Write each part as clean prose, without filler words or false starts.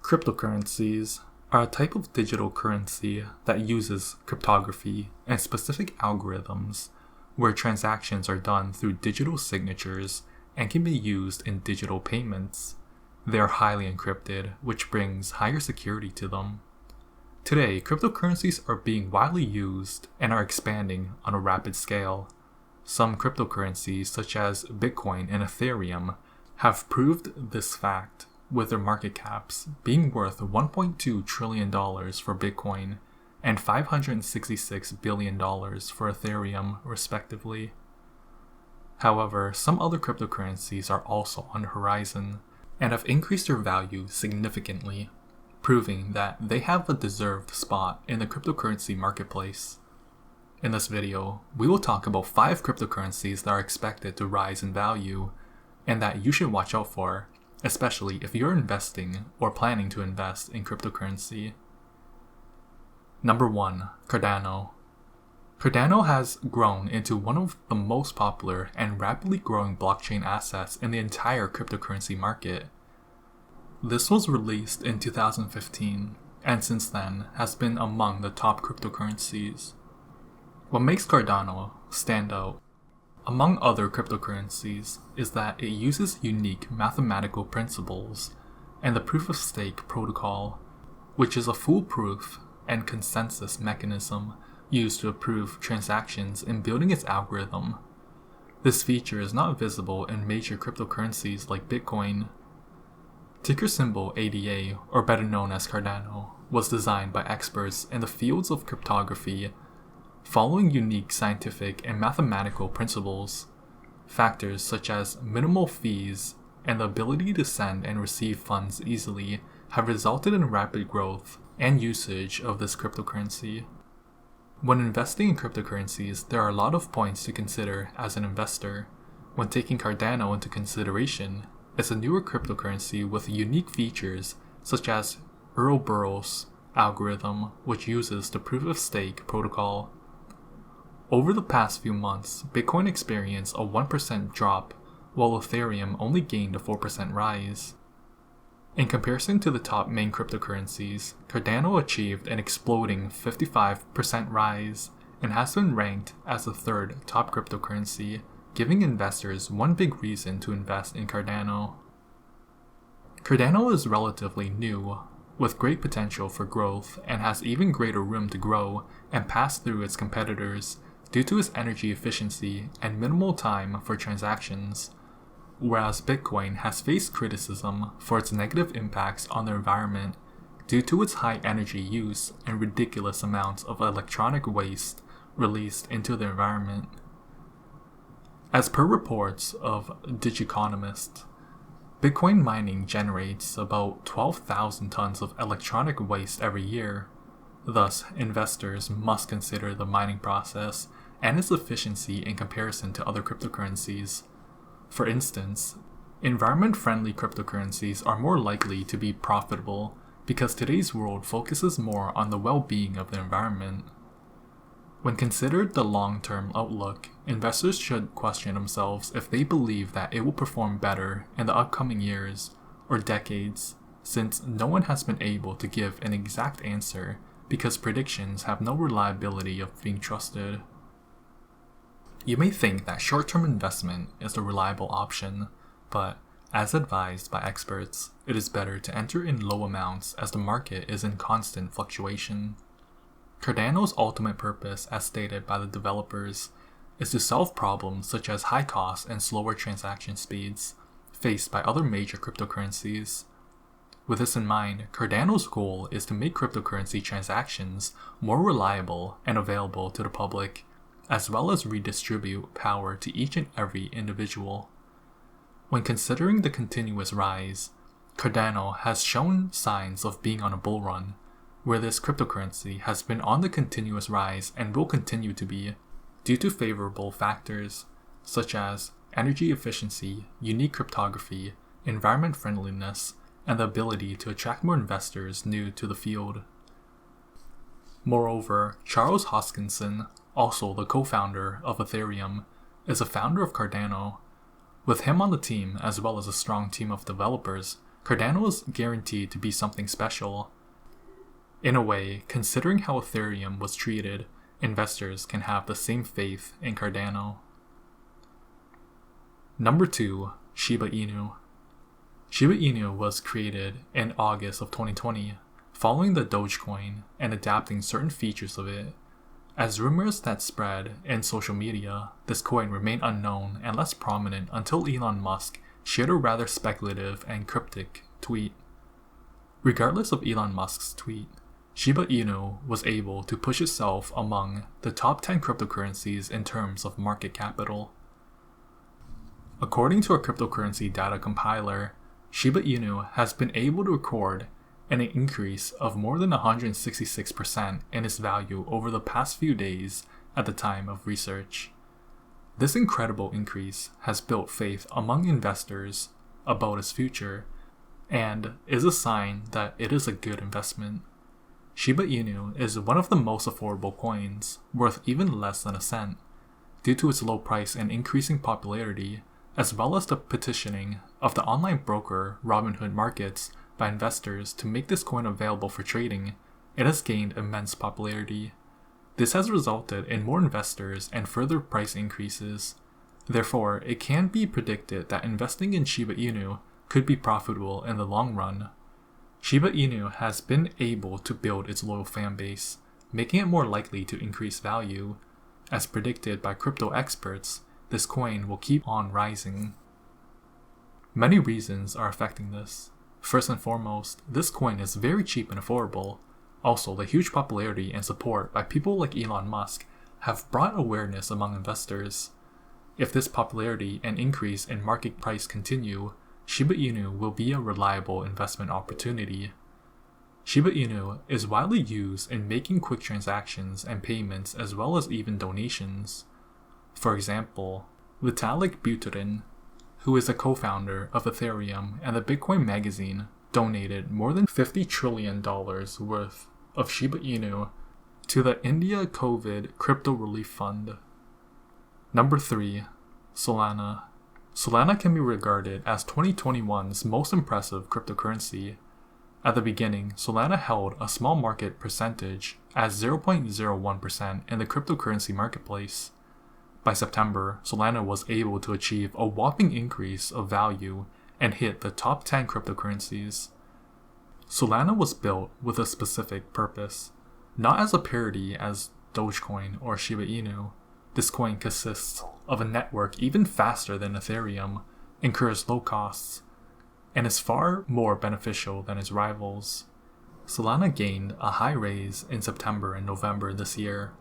Cryptocurrencies are a type of digital currency that uses cryptography and specific algorithms where transactions are done through digital signatures and can be used in digital payments. They are highly encrypted, which brings higher security to them. Today, cryptocurrencies are being widely used and are expanding on a rapid scale. Some cryptocurrencies, such as Bitcoin and Ethereum, have proved this fact, with their market caps being worth $1.2 trillion for Bitcoin and $566 billion for Ethereum, respectively. However, some other cryptocurrencies are also on the horizon and have increased their value significantly, proving that they have a deserved spot in the cryptocurrency marketplace. In this video, we will talk about 5 cryptocurrencies that are expected to rise in value and that you should watch out for, especially if you're investing or planning to invest in cryptocurrency. Number 1. Cardano. Cardano has grown into one of the most popular and rapidly growing blockchain assets in the entire cryptocurrency market. This was released in 2015, and since then has been among the top cryptocurrencies. What makes Cardano stand out among other cryptocurrencies is that it uses unique mathematical principles and the proof-of-stake protocol, which is a foolproof and consensus mechanism used to approve transactions in building its algorithm. This feature is not visible in major cryptocurrencies like Bitcoin. Ticker symbol ADA, or better known as Cardano, was designed by experts in the fields of cryptography, following unique scientific and mathematical principles. Factors such as minimal fees and the ability to send and receive funds easily have resulted in rapid growth and usage of this cryptocurrency. When investing in cryptocurrencies, there are a lot of points to consider as an investor. When taking Cardano into consideration, it's a newer cryptocurrency with unique features such as Ouroboros algorithm, which uses the proof-of-stake protocol. Over the past few months, Bitcoin experienced a 1% drop, while Ethereum only gained a 4% rise. In comparison to the top main cryptocurrencies, Cardano achieved an exploding 55% rise and has been ranked as the 3rd top cryptocurrency, giving investors one big reason to invest in Cardano. Cardano is relatively new, with great potential for growth, and has even greater room to grow and pass through its competitors due to its energy efficiency and minimal time for transactions, whereas Bitcoin has faced criticism for its negative impacts on the environment due to its high energy use and ridiculous amounts of electronic waste released into the environment. As per reports of Digiconomist, Bitcoin mining generates about 12,000 tons of electronic waste every year. Thus, investors must consider the mining process and its efficiency in comparison to other cryptocurrencies. For instance, environment-friendly cryptocurrencies are more likely to be profitable because today's world focuses more on the well-being of the environment. When considered the long-term outlook, investors should question themselves if they believe that it will perform better in the upcoming years or decades, since no one has been able to give an exact answer because predictions have no reliability of being trusted. You may think that short-term investment is the reliable option, but as advised by experts, it is better to enter in low amounts as the market is in constant fluctuation. Cardano's ultimate purpose, as stated by the developers, is to solve problems such as high costs and slower transaction speeds faced by other major cryptocurrencies. With this in mind, Cardano's goal is to make cryptocurrency transactions more reliable and available to the public, as well as redistribute power to each and every individual. When considering the continuous rise, Cardano has shown signs of being on a bull run, where this cryptocurrency has been on the continuous rise and will continue to be, due to favorable factors such as energy efficiency, unique cryptography, environment friendliness, and the ability to attract more investors new to the field. Moreover, Charles Hoskinson, also the co-founder of Ethereum, is a founder of Cardano. With him on the team, as well as a strong team of developers, Cardano is guaranteed to be something special. In a way, considering how Ethereum was treated, investors can have the same faith in Cardano. Number 2, Shiba Inu. Shiba Inu was created in August of 2020, following the Dogecoin and adapting certain features of it. As rumors that spread in social media, this coin remained unknown and less prominent until Elon Musk shared a rather speculative and cryptic tweet. Regardless of Elon Musk's tweet, Shiba Inu was able to push itself among the top 10 cryptocurrencies in terms of market capital. According to a cryptocurrency data compiler, Shiba Inu has been able to record an increase of more than 166% in its value over the past few days at the time of research. This incredible increase has built faith among investors about its future and is a sign that it is a good investment. Shiba Inu is one of the most affordable coins, worth even less than a cent, due to its low price and increasing popularity, as well as the petitioning of the online broker Robinhood Markets by investors to make this coin available for trading. It has gained immense popularity. This has resulted in more investors and further price increases. Therefore, it can be predicted that investing in Shiba Inu could be profitable in the long run. Shiba Inu has been able to build its loyal fan base, making it more likely to increase value. As predicted by crypto experts, this coin will keep on rising. Many reasons are affecting this. First and foremost, this coin is very cheap and affordable. Also, the huge popularity and support by people like Elon Musk have brought awareness among investors. If this popularity and increase in market price continue, Shiba Inu will be a reliable investment opportunity. Shiba Inu is widely used in making quick transactions and payments as well as even donations. For example, Vitalik Buterin, who is a co-founder of Ethereum and the Bitcoin magazine, donated more than $50 trillion worth of Shiba Inu to the India COVID Crypto Relief Fund. Number 3, Solana. Solana can be regarded as 2021's most impressive cryptocurrency. At the beginning, Solana held a small market percentage at 0.01% in the cryptocurrency marketplace. By September, Solana was able to achieve a whopping increase of value and hit the top 10 cryptocurrencies. Solana was built with a specific purpose, not as a parody as Dogecoin or Shiba Inu. This coin consists of a network even faster than Ethereum, incurs low costs, and is far more beneficial than its rivals. Solana gained a high raise in September and November this year,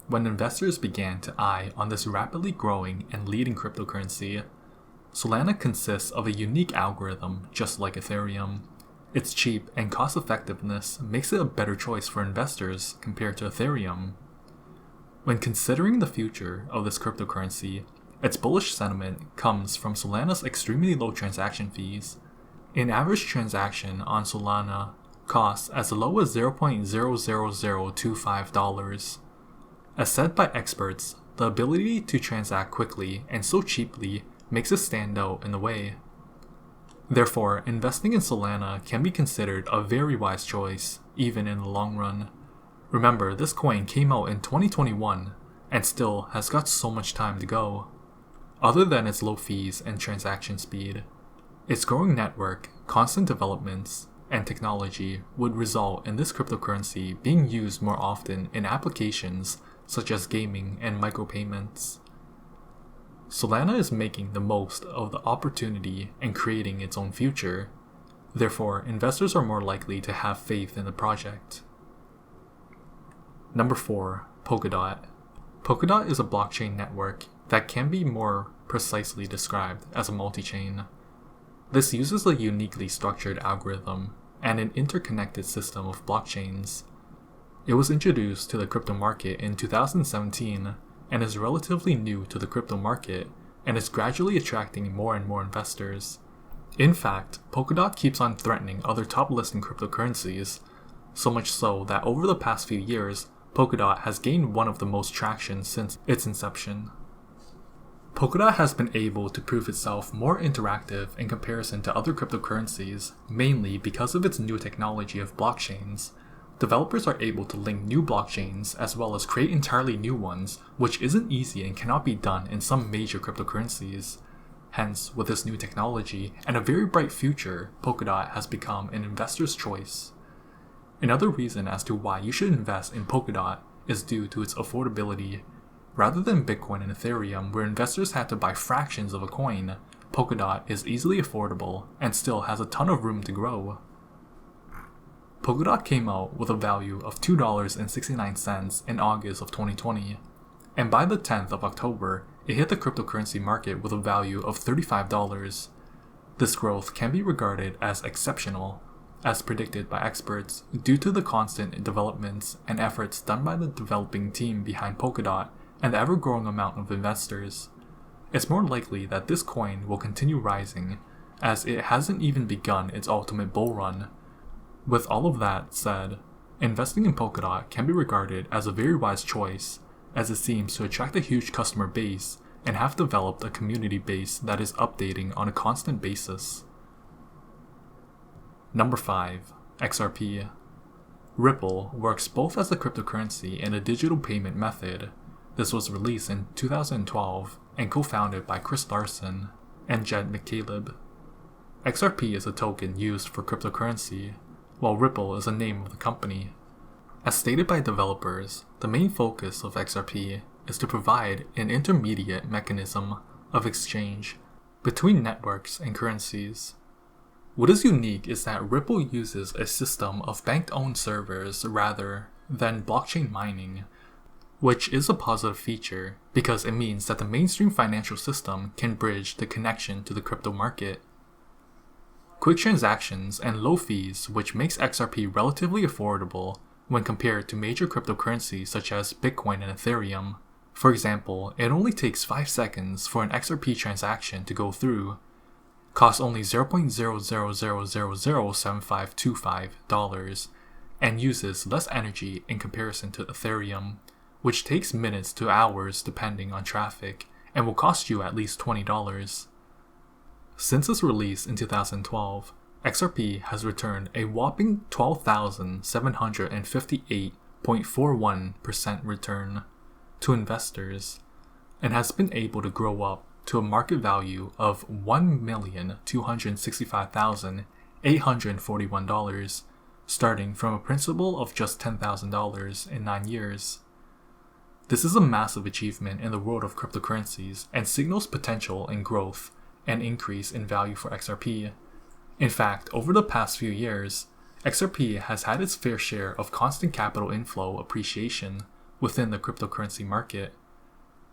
when investors began to eye on this rapidly growing and leading cryptocurrency. Solana consists of a unique algorithm just like Ethereum. Its cheap and cost-effectiveness makes it a better choice for investors compared to Ethereum. When considering the future of this cryptocurrency, its bullish sentiment comes from Solana's extremely low transaction fees. An average transaction on Solana costs as low as $0.00025. As said by experts, the ability to transact quickly and so cheaply makes it stand out in a way. Therefore, investing in Solana can be considered a very wise choice, even in the long run. Remember, this coin came out in 2021 and still has got so much time to go. Other than its low fees and transaction speed, its growing network, constant developments, and technology would result in this cryptocurrency being used more often in applications such as gaming and micropayments. Solana is making the most of the opportunity and creating its own future. Therefore, investors are more likely to have faith in the project. Number 4, Polkadot. Polkadot is a blockchain network that can be more precisely described as a multi-chain. This uses a uniquely structured algorithm and an interconnected system of blockchains. It was introduced to the crypto market in 2017 and is relatively new to the crypto market and is gradually attracting more and more investors. In fact, Polkadot keeps on threatening other top listing cryptocurrencies, so much so that over the past few years, Polkadot has gained one of the most traction since its inception. Polkadot has been able to prove itself more interactive in comparison to other cryptocurrencies, mainly because of its new technology of blockchains. Developers are able to link new blockchains as well as create entirely new ones, which isn't easy and cannot be done in some major cryptocurrencies. Hence, with this new technology and a very bright future, Polkadot has become an investor's choice. Another reason as to why you should invest in Polkadot is due to its affordability. Rather than Bitcoin and Ethereum, where investors had to buy fractions of a coin, Polkadot is easily affordable and still has a ton of room to grow. Polkadot came out with a value of $2.69 in August of 2020, and by the 10th of October, it hit the cryptocurrency market with a value of $35. This growth can be regarded as exceptional, as predicted by experts, due to the constant developments and efforts done by the developing team behind Polkadot and the ever-growing amount of investors. It's more likely that this coin will continue rising, as it hasn't even begun its ultimate bull run. With all of that said, investing in Polkadot can be regarded as a very wise choice, as it seems to attract a huge customer base and have developed a community base that is updating on a constant basis. Number 5. XRP. Ripple works both as a cryptocurrency and a digital payment method. This was released in 2012 and co-founded by Chris Larsen and Jed McCaleb. XRP is a token used for cryptocurrency, while Ripple is the name of the company. As stated by developers, the main focus of XRP is to provide an intermediate mechanism of exchange between networks and currencies. What is unique is that Ripple uses a system of bank-owned servers rather than blockchain mining, which is a positive feature because it means that the mainstream financial system can bridge the connection to the crypto market. Quick transactions and low fees, which makes XRP relatively affordable when compared to major cryptocurrencies such as Bitcoin and Ethereum. For example, it only takes 5 seconds for an XRP transaction to go through, costs only $0.00007525, and uses less energy in comparison to Ethereum, which takes minutes to hours depending on traffic, and will cost you at least $20. Since its release in 2012, XRP has returned a whopping 12,758.41% return to investors, and has been able to grow up to a market value of $1,265,841, starting from a principal of just $10,000 in 9 years. This is a massive achievement in the world of cryptocurrencies and signals potential in growth and increase in value for XRP. In fact, over the past few years, XRP has had its fair share of constant capital inflow appreciation within the cryptocurrency market.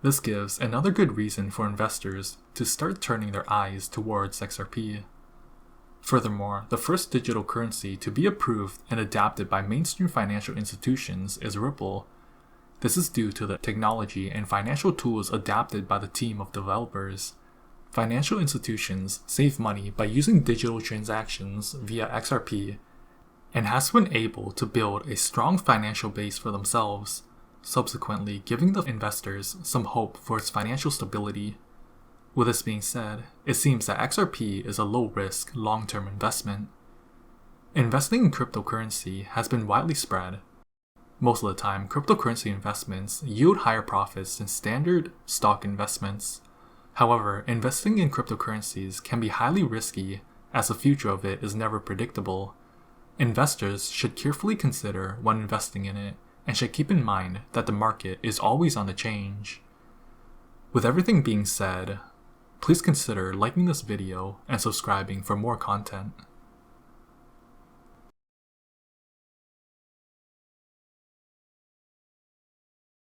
This gives another good reason for investors to start turning their eyes towards XRP. Furthermore, the first digital currency to be approved and adapted by mainstream financial institutions is Ripple. This is due to the technology and financial tools adapted by the team of developers. Financial institutions save money by using digital transactions via XRP and has been able to build a strong financial base for themselves, subsequently giving the investors some hope for its financial stability. With this being said, it seems that XRP is a low-risk, long-term investment. Investing in cryptocurrency has been widely spread. Most of the time, cryptocurrency investments yield higher profits than standard stock investments. However, investing in cryptocurrencies can be highly risky as the future of it is never predictable. Investors should carefully consider when investing in it and should keep in mind that the market is always on the change. With everything being said, please consider liking this video and subscribing for more content.